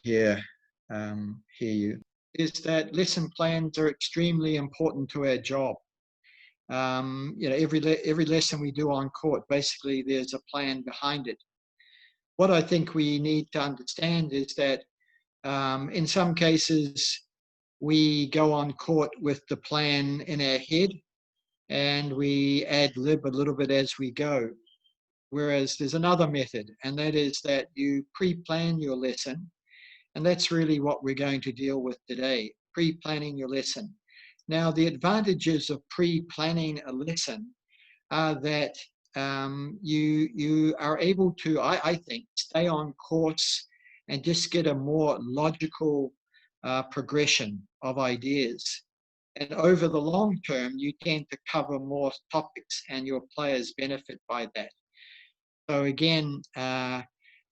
hear you, is that lesson plans are extremely important to our job. Every lesson we do on court, basically there's a plan behind it. What I think we need to understand is that in some cases we go on court with the plan in our head and we ad lib a little bit as we go. Whereas there's another method, and that is that you pre-plan your lesson. And that's really what we're going to deal with today, pre-planning your lesson. Now, the advantages of pre-planning a lesson are that you are able to, I think, stay on course and just get a more logical progression of ideas. And over the long term, you tend to cover more topics and your players benefit by that. So again,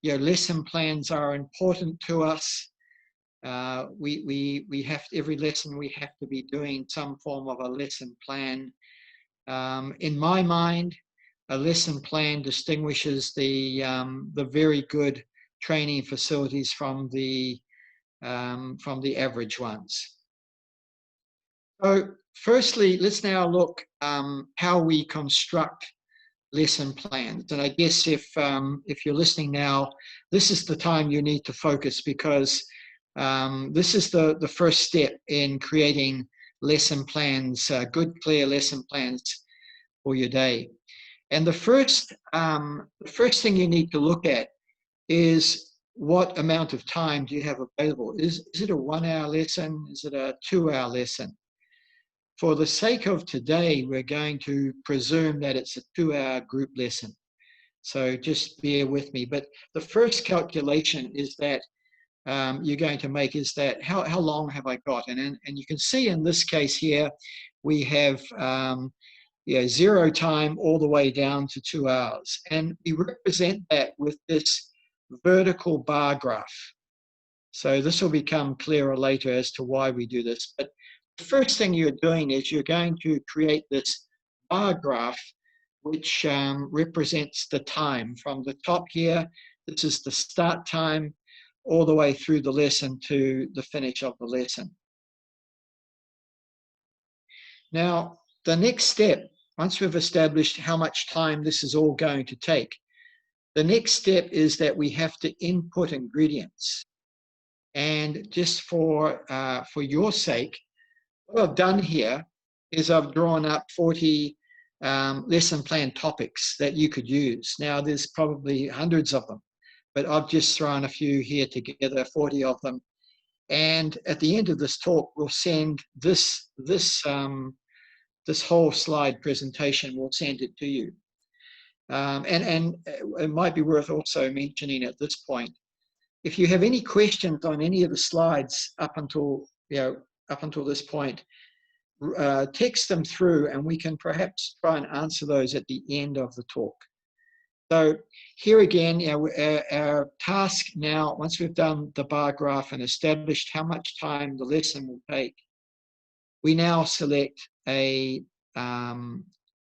lesson plans are important to us. We have every lesson we have to be doing some form of a lesson plan. In my mind, a lesson plan distinguishes the very good training facilities from the average ones. So firstly, let's now look how we construct lesson plans. And I guess if you're listening now, this is the time you need to focus, because this is the first step in creating lesson plans, good, clear lesson plans for your day. And the first thing you need to look at is what amount of time do you have available? Is it a 1 hour lesson? Is it a 2 hour lesson? For the sake of today, we're going to presume that it's a 2 hour group lesson. So just bear with me. But the first calculation is that you're going to make is that how long have I got? And you can see in this case here, we have 0 time all the way down to 2 hours. And we represent that with this vertical bar graph. So this will become clearer later as to why we do this. But the first thing you're doing is you're going to create this bar graph, which represents the time. From the top here, this is the start time, all the way through the lesson to the finish of the lesson. Now, the next step, once we've established how much time this is all going to take, the next step is that we have to input ingredients. And just for your sake, what I've done here is I've drawn up 40 lesson plan topics that you could use. Now, there's probably hundreds of them, but I've just thrown a few here together, 40 of them. And at the end of this talk, we'll send this whole slide presentation, we'll send it to you. And it might be worth also mentioning at this point, if you have any questions on any of the slides up until this point, text them through and we can perhaps try and answer those at the end of the talk. So here again, our task now, once we've done the bar graph and established how much time the lesson will take, we now select a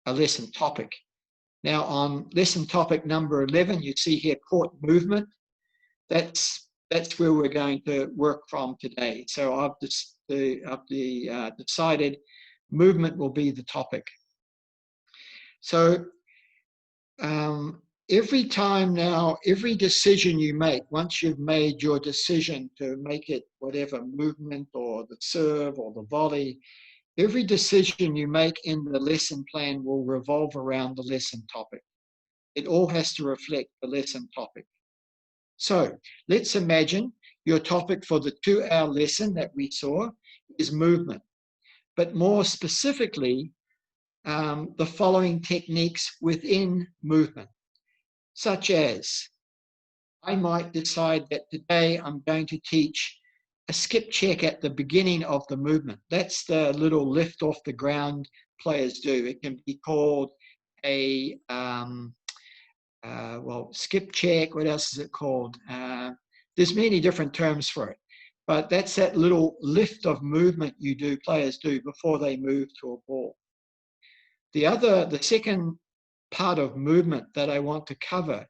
lesson topic. Now on lesson topic number 11, you see here court movement. That's where we're going to work from today. So I've decided movement will be the topic. So every time now, every decision you make, once you've made your decision to make it whatever movement or the serve or the volley, every decision you make in the lesson plan will revolve around the lesson topic. It all has to reflect the lesson topic. So let's imagine your topic for the 2 hour lesson that we saw is movement, but more specifically, the following techniques within movement, such as I might decide that today I'm going to teach a skip check at the beginning of the movement. That's the little lift off the ground players do. It can be called a skip check. What else is it called? There's many different terms for it, but that's that little lift of movement players do before they move to a ball. The second part of movement that I want to cover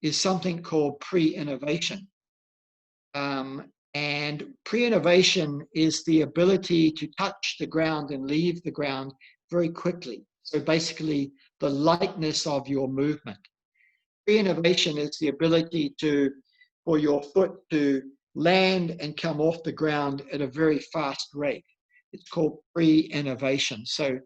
is something called pre-innovation. And pre-innovation is the ability to touch the ground and leave the ground very quickly. So basically, the lightness of your movement. Pre-innovation is the ability for your foot to land and come off the ground at a very fast rate. It's called pre-innovation. So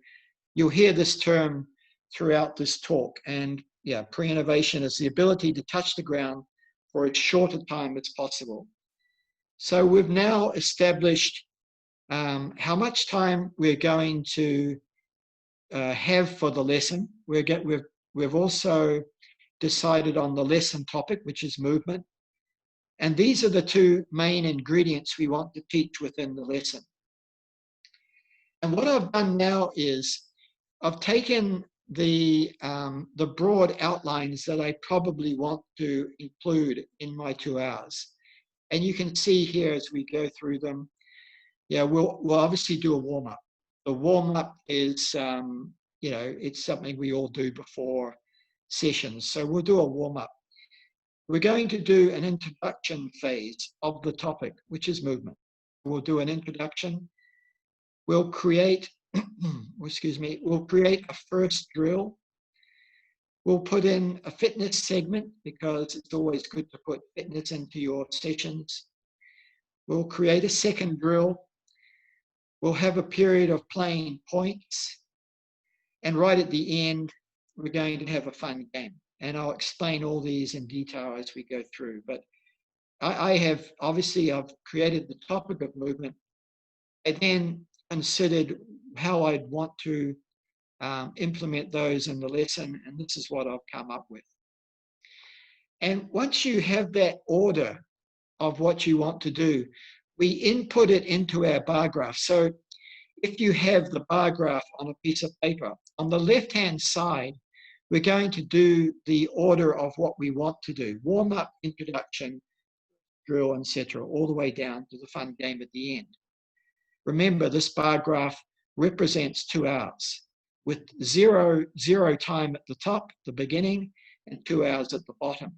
you'll hear this term throughout this talk. And yeah, pre-innovation is the ability to touch the ground for as short a time as possible. So we've now established how much time we're going to have for the lesson. We've also decided on the lesson topic, which is movement. And these are the two main ingredients we want to teach within the lesson. And what I've done now is I've taken the broad outlines that I probably want to include in my 2 hours. And you can see here as we go through them, yeah, we'll obviously do a warm-up. The warm-up is, it's something we all do before sessions. So we'll do a warm-up. We're going to do an introduction phase of the topic, which is movement. We'll do an introduction. We'll create, we'll create a first drill. We'll put in a fitness segment because it's always good to put fitness into your sessions. We'll create a second drill. We'll have a period of playing points. And right at the end, we're going to have a fun game. And I'll explain all these in detail as we go through. But I've created the topic of movement. I then considered how I'd want to implement those in the lesson, and this is what I've come up with. And once you have that order of what you want to do, we input it into our bar graph. So if you have the bar graph on a piece of paper, on the left-hand side, we're going to do the order of what we want to do. Warm up, introduction, drill, etc., all the way down to the fun game at the end. Remember, this bar graph represents 2 hours with zero time at the top, the beginning, and 2 hours at the bottom.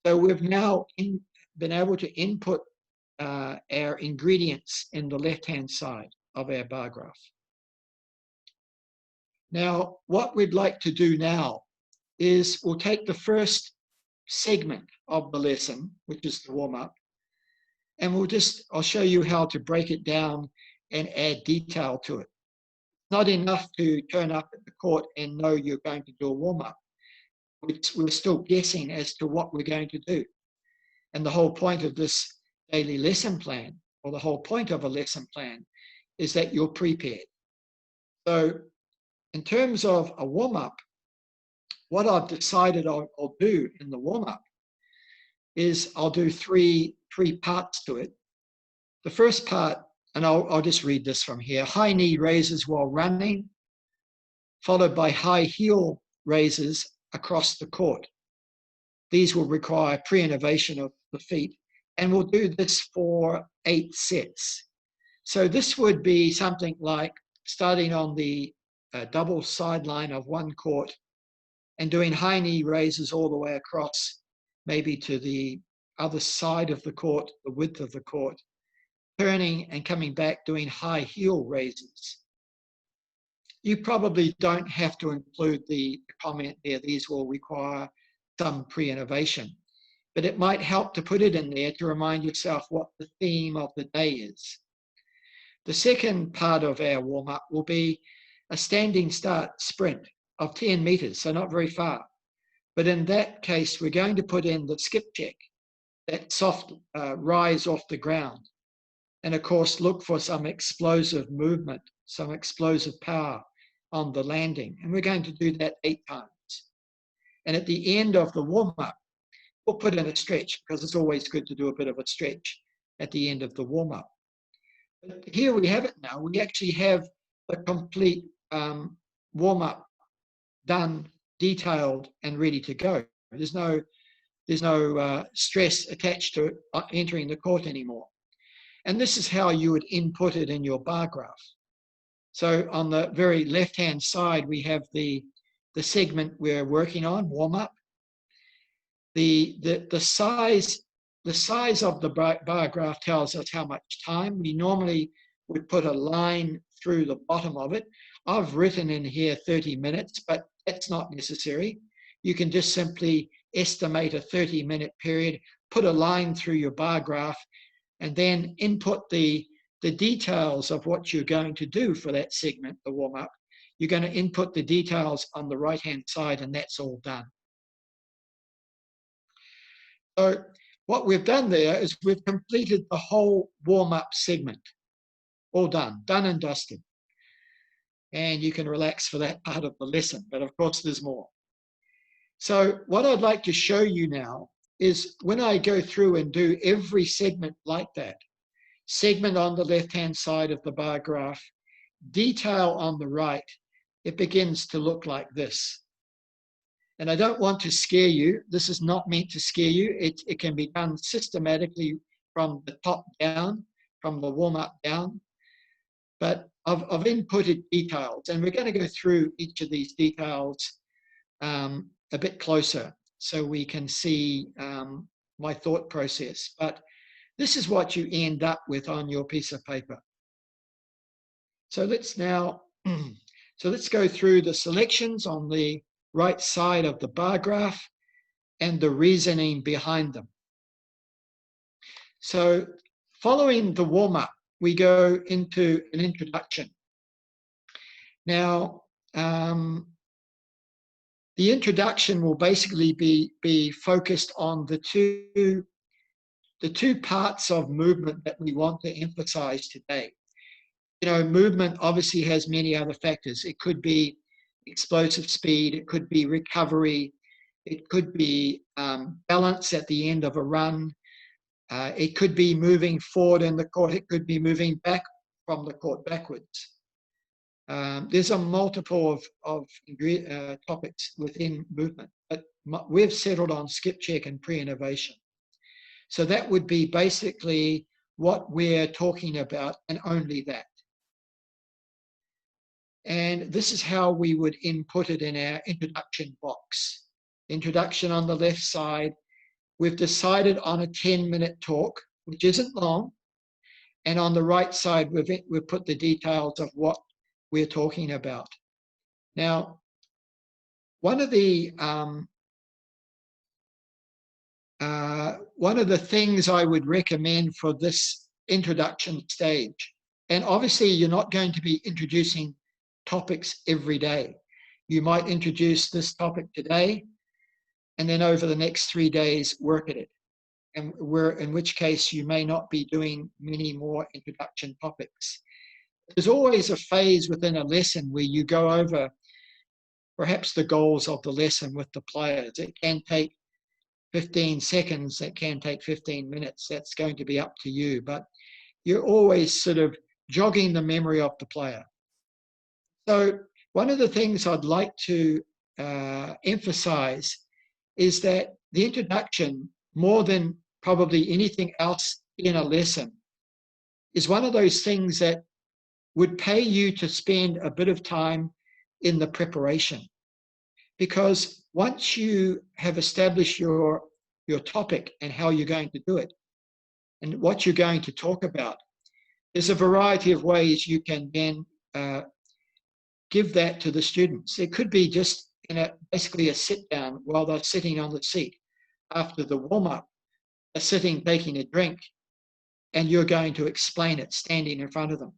So we've now been able to input our ingredients in the left-hand side of our bar graph. Now, what we'd like to do now is we'll take the first segment of the lesson, which is the warm-up, and I'll show you how to break it down and add detail to it. Not enough to turn up at the court and know you're going to do a warm-up. We're still guessing as to what we're going to do. And the whole point of this daily lesson plan, or the whole point of a lesson plan, is that you're prepared. So in terms of a warm-up, what I've decided I'll do in the warm-up is I'll do three parts to it. The first part, and I'll just read this from here, high knee raises while running, followed by high heel raises across the court. These will require pre-innovation of the feet, and we'll do this for 8 sets. So this would be something like starting on the double sideline of one court and doing high knee raises all the way across, maybe to the other side of the court, the width of the court, turning and coming back doing high heel raises. You probably don't have to include the comment there, these will require some pre-innovation, but it might help to put it in there to remind yourself what the theme of the day is. The second part of our warm-up will be a standing start sprint of 10 meters, so not very far. But in that case, we're going to put in the skip check, that soft rise off the ground. And of course, look for some explosive movement, some explosive power on the landing. And we're going to do that 8 times. And at the end of the warm-up, we'll put in a stretch because it's always good to do a bit of a stretch at the end of the warm-up. But here we have it now. We actually have the complete warm-up done, detailed, and ready to go. There's no stress attached to entering the court anymore. And this is how you would input it in your bar graph. So on the very left-hand side, we have the segment we're working on, warm-up. The size the size of the bar graph tells us how much time. We normally would put a line through the bottom of it. I've written in here 30 minutes, but that's not necessary. You can just simply estimate a 30-minute period, put a line through your bar graph, and then input the details of what you're going to do for that segment, the warm-up. You're going to input the details on the right-hand side, and that's all done. So what we've done there is we've completed the whole warm-up segment. All done and dusted. And you can relax for that part of the lesson, but of course there's more. So what I'd like to show you now is when I go through and do every segment like that, segment on the left-hand side of the bar graph, detail on the right, it begins to look like this. And I don't want to scare you. This is not meant to scare you. It can be done systematically from the top down, from the warm-up down. But I've inputted details, and we're going to go through each of these details a bit closer so we can see my thought process. But this is what you end up with on your piece of paper. So let's now, so let's go through the selections on the right side of the bar graph and the reasoning behind them. So following the warm-up, we go into an introduction. Now, the introduction will basically be focused on the two parts of movement that we want to emphasize today. You know, movement obviously has many other factors. It could be explosive speed, it could be recovery, it could be balance at the end of a run, it could be moving forward in the court, it could be moving back from the court backwards. There's a multiple of topics within movement, but we've settled on skip, check, and pre-innovation. So that would be basically what we're talking about, and only that. And this is how we would input it in our introduction box. Introduction on the left side. We've decided on a 10-minute talk, which isn't long. And on the right side, we've put the details of what we're talking about. Now, one of the things I would recommend for this introduction stage, and obviously you're not going to be introducing topics every day. You might introduce this topic today, and then over the next 3 days, work at it. And in which case you may not be doing many more introduction topics. There's always a phase within a lesson where you go over perhaps the goals of the lesson with the players. It can take 15 seconds, it can take 15 minutes. That's going to be up to you, but you're always sort of jogging the memory of the player. So one of the things I'd like to emphasize is that the introduction, more than probably anything else in a lesson, is one of those things that would pay you to spend a bit of time in the preparation. Because once you have established your topic and how you're going to do it and what you're going to talk about, there's a variety of ways you can then give that to the students. It could be just basically a sit down while they're sitting on the seat after the warm-up, they're sitting taking a drink, and you're going to explain it standing in front of them.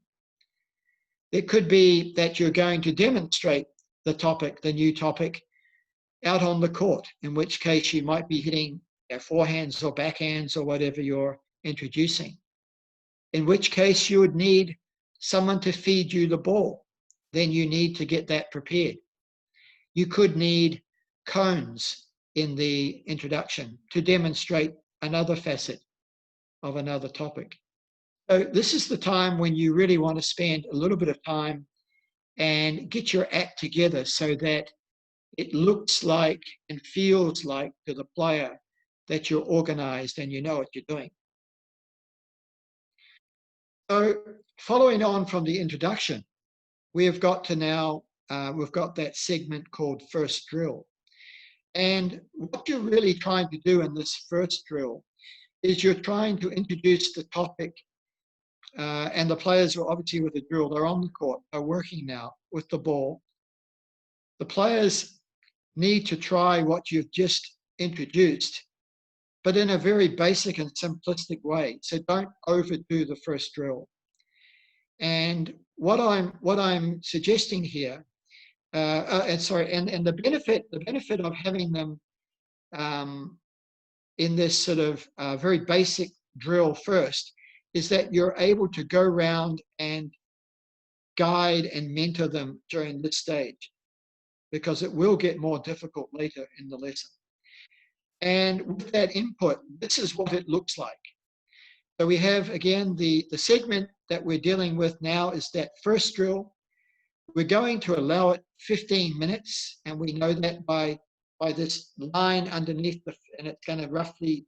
It could be that you're going to demonstrate the topic, the new topic, out on the court, in which case you might be hitting forehands or backhands or whatever you're introducing. In which case you would need someone to feed you the ball. Then you need to get that prepared. You could need cones in the introduction to demonstrate another facet of another topic. So this is the time when you really want to spend a little bit of time and get your act together so that it looks like and feels like to the player that you're organized and you know what you're doing. So following on from the introduction, we've got to now, we've got that segment called first drill. And what you're really trying to do in this first drill is you're trying to introduce the topic, and the players are obviously with the drill, they're on the court, they're working now with the ball. The players need to try what you've just introduced, but in a very basic and simplistic way. So don't overdo the first drill. And what I'm suggesting here, and the benefit of having them in this sort of very basic drill first is that you're able to go around and guide and mentor them during this stage, because it will get more difficult later in the lesson. And with that input, this is what it looks like. So we have, again, the segment that we're dealing with now is that first drill. We're going to allow it 15 minutes, and we know that by this line underneath, and it's going to roughly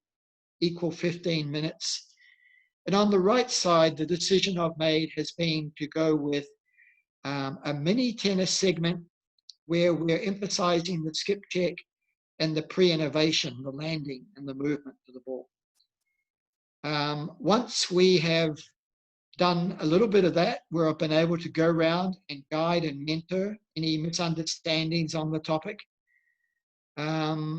equal 15 minutes. And on the right side, the decision I've made has been to go with a mini tennis segment where we're emphasizing the skip check and the pre-innovation, the landing and the movement to the ball. Once we have done a little bit of that, where I've been able to go around and guide and mentor any misunderstandings on the topic, I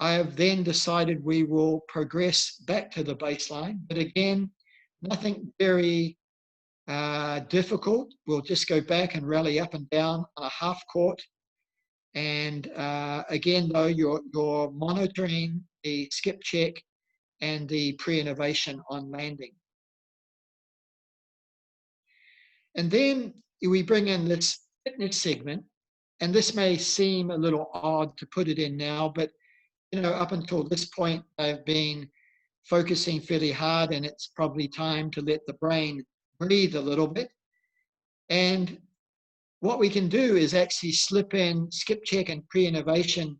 have then decided we will progress back to the baseline. But again, nothing very difficult. We'll just go back and rally up and down on a half court. And again, though, you're monitoring the skip check and the pre-innovation on landing. And then we bring in this fitness segment, and this may seem a little odd to put it in now, but up until this point, I've been focusing fairly hard, and it's probably time to let the brain breathe a little bit. And what we can do is actually slip in skip check and pre-innovation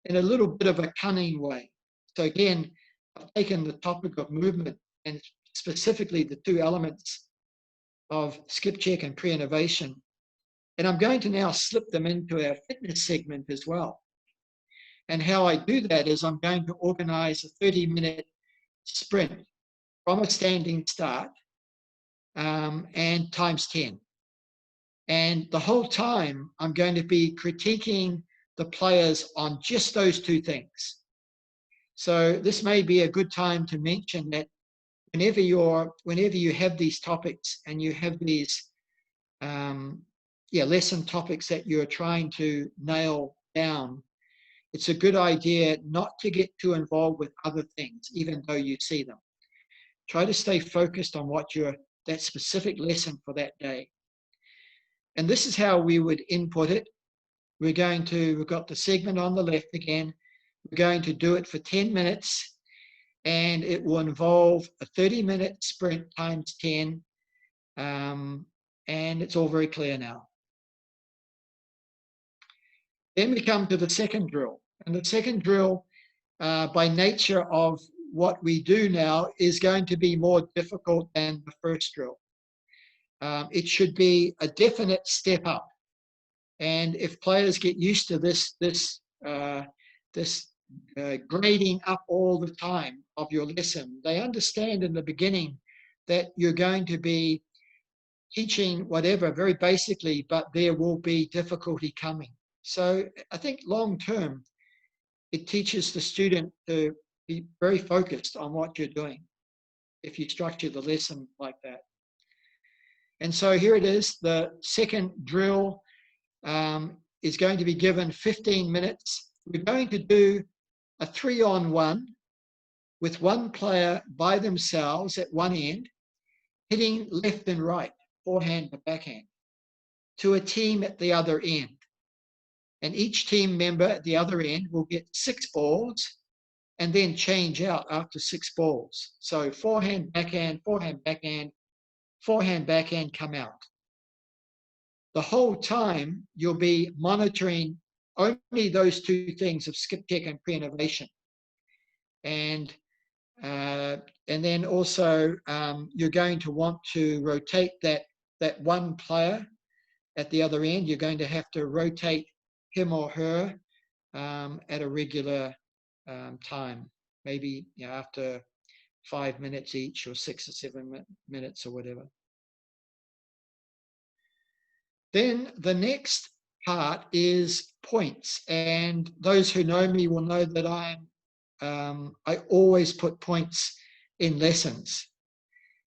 in a little bit of a cunning way. So again, I've taken the topic of movement and specifically the two elements of skip check and pre-innovation, and I'm going to now slip them into our fitness segment as well. And how I do that is I'm going to organize a 30-minute sprint from a standing start and times 10. And the whole time I'm going to be critiquing the players on just those two things. So this may be a good time to mention that whenever you have these topics and you have these lesson topics that you're trying to nail down, it's a good idea not to get too involved with other things, even though you see them. Try to stay focused on that specific lesson for that day. And this is how we would input it. We've got the segment on the left again. We're going to do it for 10 minutes, and it will involve a 30-minute sprint times 10. And it's all very clear now. Then we come to the second drill. And the second drill, by nature of what we do now, is going to be more difficult than the first drill. It should be a definite step up. And if players get used to this grading up all the time of your lesson, they understand in the beginning that you're going to be teaching whatever very basically, but there will be difficulty coming. So I think long term, it teaches the student to be very focused on what you're doing if you structure the lesson like that. And so here it is. The second drill is going to be given 15 minutes. We're going to do a 3-on-1 with one player by themselves at one end, hitting left and right, forehand to backhand, to a team at the other end. And each team member at the other end will get 6 balls and then change out after 6 balls. So forehand, backhand, forehand, backhand, forehand, backhand, come out. The whole time you'll be monitoring only those two things of skip check and pre-innovation. And then also you're going to want to rotate that one player at the other end. You're going to have to rotate him or her at a regular time, maybe after 5 minutes each, or 6 or 7 minutes or whatever. Then the next part is points, and those who know me will know that I always put points in lessons.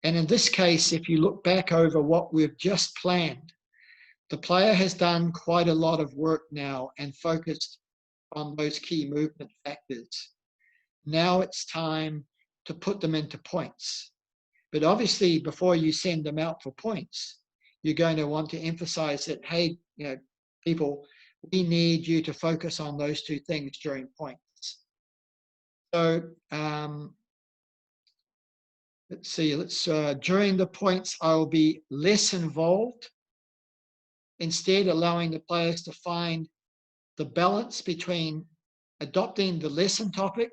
And in this case, if you look back over what we've just planned, the player has done quite a lot of work now and focused on those key movement factors. Now it's time to put them into points. But obviously, before you send them out for points, you're going to want to emphasize that, hey, people, we need you to focus on those two things during points. So let's see, during the points, I'll be less involved, instead allowing the players to find the balance between adopting the lesson topic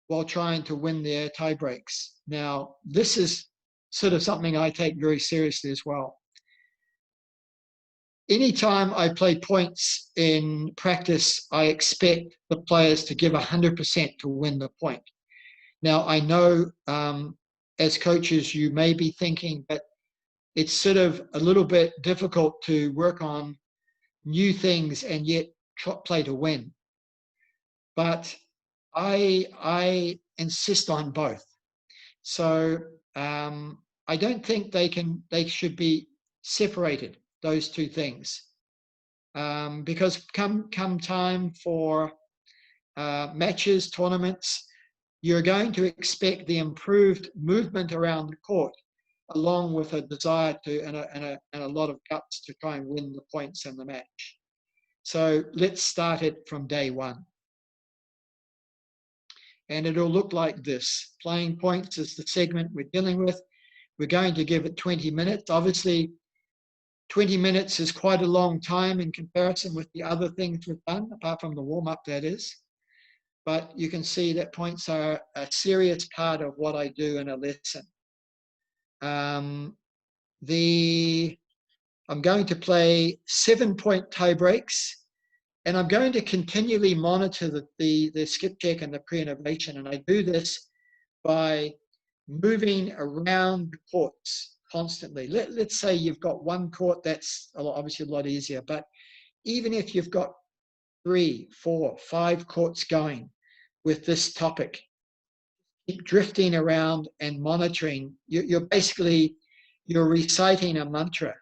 while trying to win their tie breaks. Now, this is sort of something I take very seriously as well. Anytime I play points in practice, I expect the players to give 100% to win the point. Now, I know as coaches, you may be thinking that it's sort of a little bit difficult to work on new things and yet play to win. But I insist on both. So I don't think they should be separated, those two things. Because come time for matches, tournaments, you're going to expect the improved movement around the court, along with a desire to and a lot of guts to try and win the points in the match. So let's start it from day one. And it'll look like this. Playing points is the segment we're dealing with. We're going to give it 20 minutes. Obviously, 20 minutes is quite a long time in comparison with the other things we've done, apart from the warm-up, that is. But you can see that points are a serious part of what I do in a lesson. I'm going to play 7-point tie breaks, and I'm going to continually monitor the skip check and the pre-innovation. And I do this by moving around the courts constantly. Let's say you've got one court, that's obviously a lot easier. But even if you've got 3, 4, 5 courts going with this topic, keep drifting around and monitoring. You're reciting a mantra,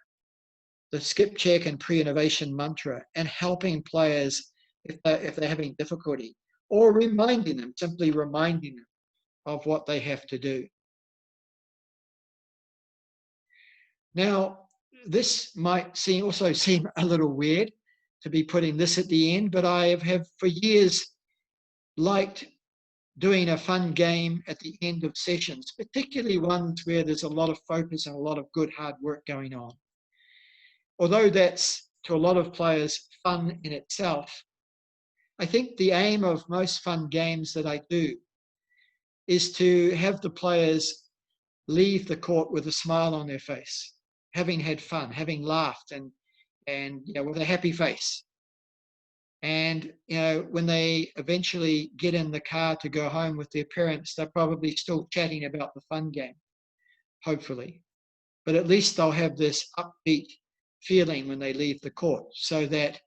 the skip check and pre-innovation mantra, and helping players if they're having difficulty, or simply reminding them of what they have to do. Now, this might also seem a little weird to be putting this at the end, but I have for years liked doing a fun game at the end of sessions, particularly ones where there's a lot of focus and a lot of good hard work going on. Although that's, to a lot of players, fun in itself, I think the aim of most fun games that I do is to have the players leave the court with a smile on their face, having had fun, having laughed, and with a happy face. And when they eventually get in the car to go home with their parents, they're probably still chatting about the fun game, hopefully. But at least they'll have this upbeat feeling when they leave the court, so that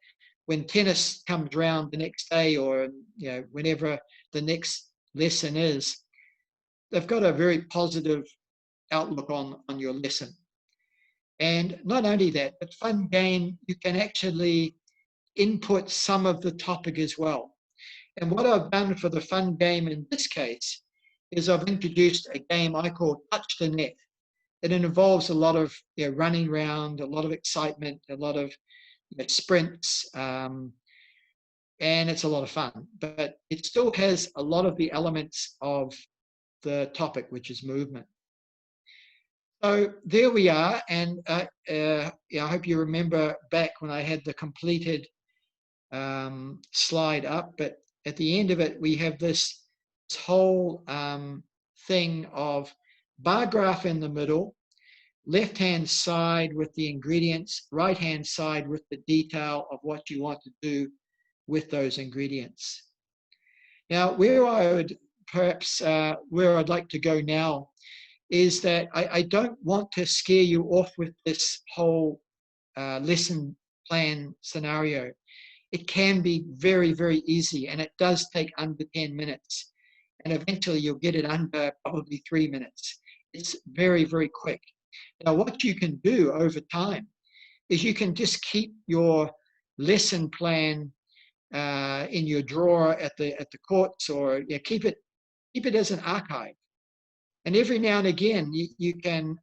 when tennis comes around the next day, or whenever the next lesson is, they've got a very positive outlook on your lesson. And not only that, but fun game, you can actually input some of the topic as well. And what I've done for the fun game in this case is I've introduced a game I call Touch the Net. It involves a lot of running around, a lot of excitement, a lot of sprints, and it's a lot of fun. But it still has a lot of the elements of the topic, which is movement. So there we are, and I hope you remember back when I had the completed slide up, but at the end of it, we have this whole thing of bar graph in the middle, left-hand side with the ingredients, right-hand side with the detail of what you want to do with those ingredients. Now, where I would perhaps where I'd like to go now is that I don't want to scare you off with this whole lesson plan scenario. It can be very, very easy, and it does take under 10 minutes. And eventually you'll get it under probably 3 minutes. It's very, very quick. Now, what you can do over time is you can just keep your lesson plan in your drawer at the courts, or keep it as an archive. And every now and again, you can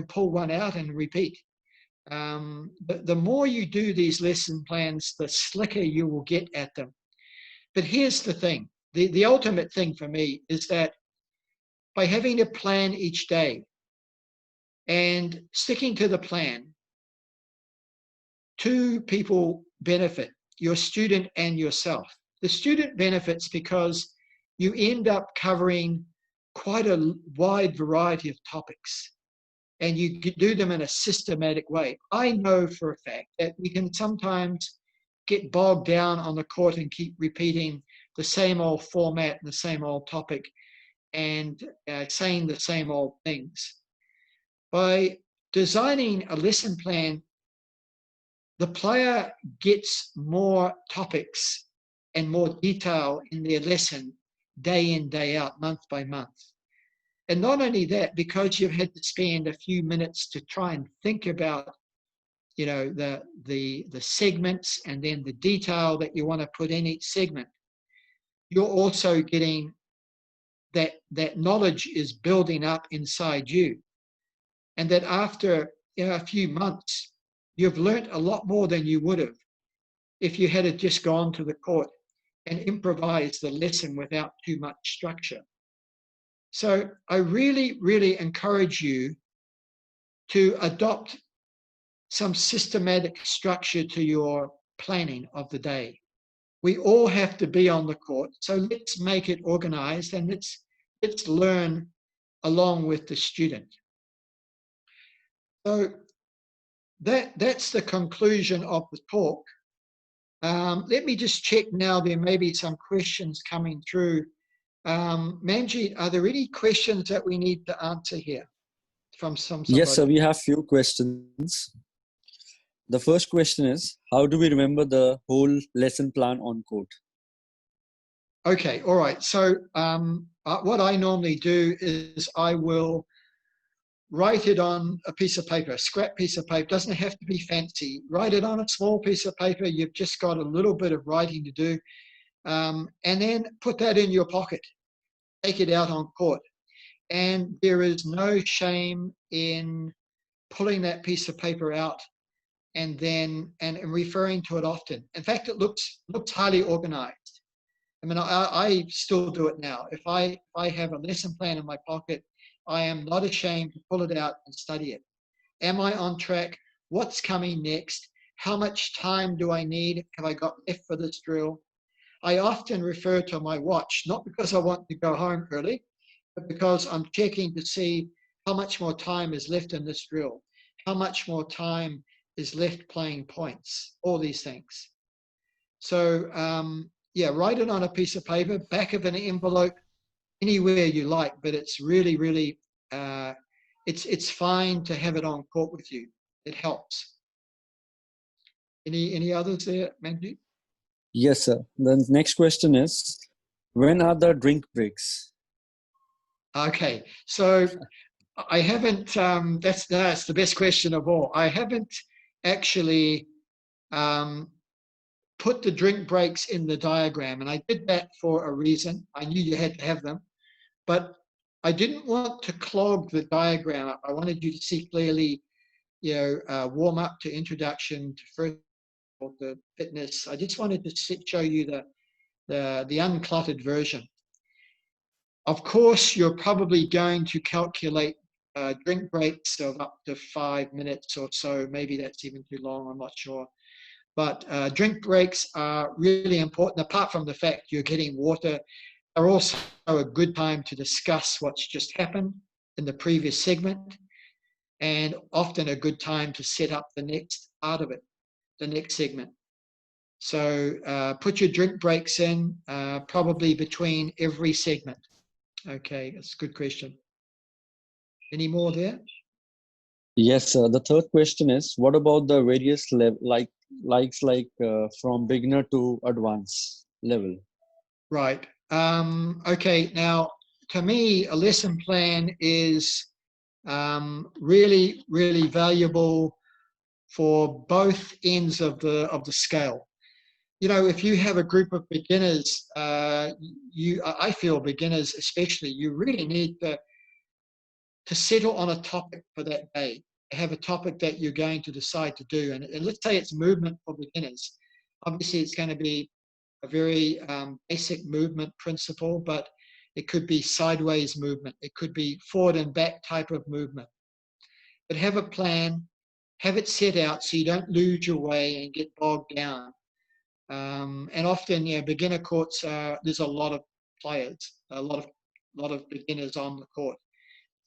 pull one out and repeat. But the more you do these lesson plans, the slicker you will get at them. But here's the thing. The ultimate thing for me is that by having a plan each day and sticking to the plan, two people benefit, your student and yourself. The student benefits because you end up covering quite a wide variety of topics, and you do them in a systematic way. I know for a fact that we can sometimes get bogged down on the court and keep repeating the same old format and the same old topic and saying the same old things. By designing a lesson plan, the player gets more topics and more detail in their lesson day in, day out, month by month. And not only that, because you've had to spend a few minutes to try and think about, the segments and then the detail that you want to put in each segment, you're also getting that knowledge is building up inside you. And that after a few months, you've learnt a lot more than you would have if you had just gone to the court and improvised the lesson without too much structure. So I really, really encourage you to adopt some systematic structure to your planning of the day. We all have to be on the court, so let's make it organized and let's learn along with the student. So that's the conclusion of the talk. Let me just check now. There may be some questions coming through. Manjeet, are there any questions that we need to answer here from somebody? Yes, sir, we have few questions. The first question is, how do we remember the whole lesson plan on court? Okay, all right. So what I normally do is I will write it on a piece of paper, a scrap piece of paper. Doesn't have to be fancy. Write it on a small piece of paper. You've just got a little bit of writing to do. And then put that in your pocket. Take it out on court. And there is no shame in pulling that piece of paper out and referring to it often. In fact, it looks highly organized. I mean, I still do it now. If I have a lesson plan in my pocket, I am not ashamed to pull it out and study it. Am I on track? What's coming next? How much time do I need? Have I got left for this drill? I often refer to my watch, not because I want to go home early, but because I'm checking to see how much more time is left in this drill, how much more time is left playing points, all these things. So write it on a piece of paper, back of an envelope, anywhere you like, but it's really, really, it's fine to have it on court with you. It helps. Any others there, Manjeet? Yes, sir. The next question is, when are the drink breaks? Okay, so I haven't, that's the best question of all. I haven't actually put the drink breaks in the diagram, and I did that for a reason. I knew you had to have them, but I didn't want to clog the diagram up. I wanted you to see clearly, warm up to introduction to first the fitness. I just wanted to show you the uncluttered version. Of course, you're probably going to calculate drink breaks of up to 5 minutes or so. Maybe that's even too long, I'm not sure. But drink breaks are really important. Apart from the fact you're getting water, are also a good time to discuss what's just happened in the previous segment, and often a good time to set up the next part of it, the next segment. So put your drink breaks in, probably between every segment. Okay, that's a good question. Any more there? Yes, sir. The third question is, what about the various level, likes from beginner to advanced level? Right. Okay, now to me, a lesson plan is really, really valuable for both ends of the scale. You know, if you have a group of beginners, I feel beginners especially, you really need to settle on a topic for that day. Have a topic that you're going to decide to do. And let's say it's movement for beginners. Obviously, it's going to be a very basic movement principle, but it could be sideways movement. It could be forward and back type of movement. But have a plan, have it set out so you don't lose your way and get bogged down. And often, beginner courts, there's a lot of players, a lot of beginners on the court.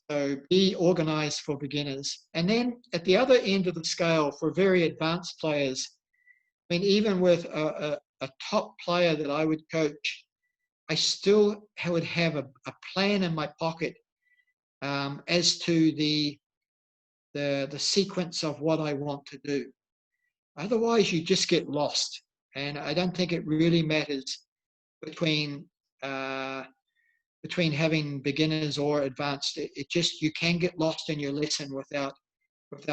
So be organized for beginners. And then at the other end of the scale, for very advanced players, I mean, even with a top player that I would coach, I still would have a plan in my pocket as to the sequence of what I want to do. Otherwise, you just get lost. And I don't think it really matters between having beginners or advanced. It just, you can get lost in your lesson without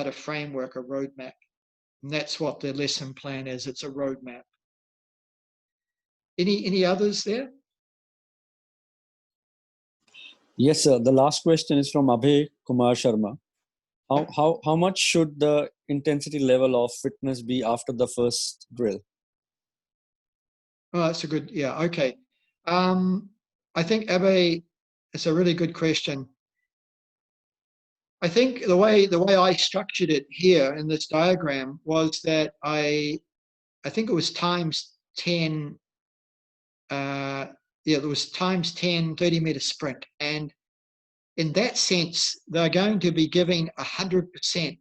a framework, a roadmap. And that's what the lesson plan is. It's a roadmap. Any others there? Yes, sir. The last question is from Abhay Kumar Sharma. How much should the intensity level of fitness be after the first drill? Oh, that's a good, yeah, okay. I think, Abhay, it's a really good question. I think the way I structured it here in this diagram was that I think it was times 10, there was times 10 30-meter sprint. And in that sense, they're going to be giving 100%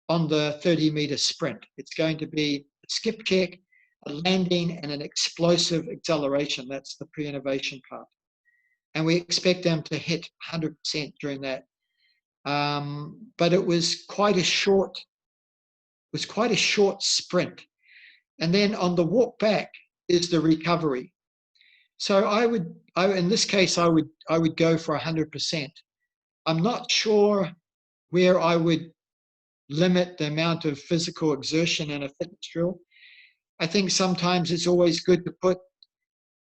on the 30-meter sprint. It's going to be a skip check, a landing, and an explosive acceleration. That's the pre-innovation part. And we expect them to hit 100% during that. But it was quite a short sprint. And then on the walk back is the recovery. So in this case, I would go for 100%. I'm not sure where I would limit the amount of physical exertion in a fitness drill. I think sometimes it's always good to put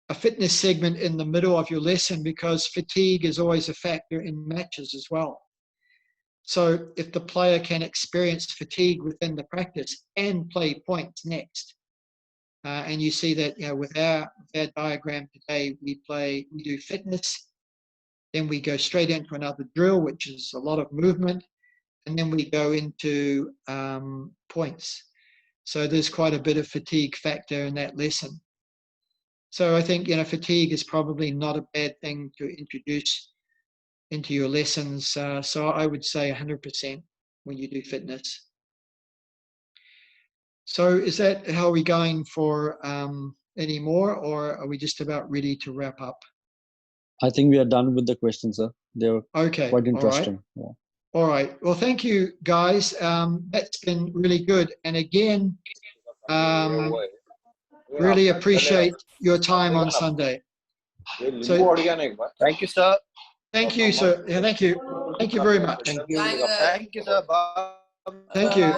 a fitness segment in the middle of your lesson because fatigue is always a factor in matches as well. So if the player can experience fatigue within the practice and play points next, and you see that, with our diagram today, we do fitness, then we go straight into another drill, which is a lot of movement, and then we go into points. So there's quite a bit of fatigue factor in that lesson. So I think, fatigue is probably not a bad thing to introduce into your lessons. So I would say 100% when you do fitness. So is that how we're going for any more, or are we just about ready to wrap up? I think we are done with the questions, sir. They're quite interesting. All right. Yeah. All right. Well, thank you, guys. That's been really good. And again, really appreciate your time on Sunday. So, thank you, sir. Thank you, sir. Yeah, thank you. Thank you very much. Thank you. Thank you, sir. Bye. Thank you.